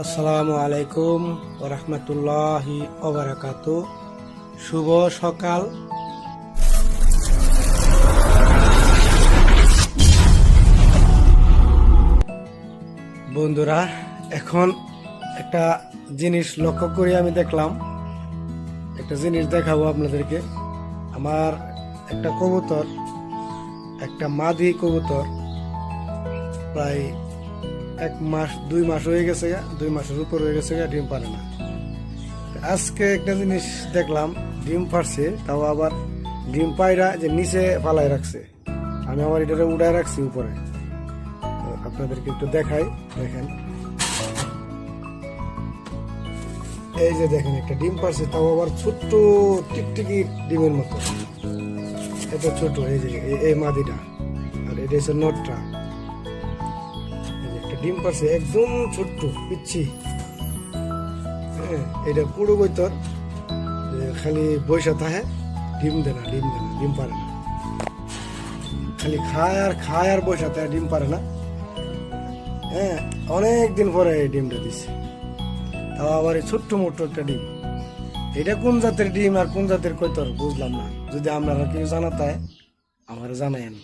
আসসালামু আলাইকুম ওরহমতুল্লাহি ওবারাকাতু। শুভ সকাল। বন্ধুরা, এখন একটা জিনিস লক্ষ্য করে আমি দেখলাম, একটা জিনিস দেখাবো আপনাদেরকে। আমার একটা কবুতর, একটা মাদি কবুতর প্রায় 1 মাস 2 মাস হয়ে গেছে, 2 মাসের উপর হয়ে গেছে, ডিম পারে না। আজকে একটা জিনিস দেখলাম, ডিম পারছে, তাও আবার ডিম পায়রা যে নিচে পালায় রাখছে। আমি আমার এটারে উড়ায় রাখছি উপরে। তো আপনাদেরকে একটু দেখাই, দেখেন এই যে দেখেন একটা ডিম পারছে, তাও আবার ছোট্ট টিকটিকি ডিমের মতো, এত ছোট। এই যে এই মাদিটা, আর এটা হচ্ছে নটটা। ডিম পারছে একদম ছোট্ট পিচ্ছি। এটা পুরো বইতর খালি বৈশা থাকে, ডিম দেয় না, ডিম পারে না। খালি খায় আর বৈশা থাকে, ডিম পারে না। অনেক দিন পরে এই ডিমটা দিচ্ছে, তাও আবার এই ছোট্ট মোট্ট একটা ডিম। এটা কোন জাতের ডিম আর কোন জাতের কৈতর বুঝলাম না। যদি আপনারা কেউ জানাতে আমার জানায়েন।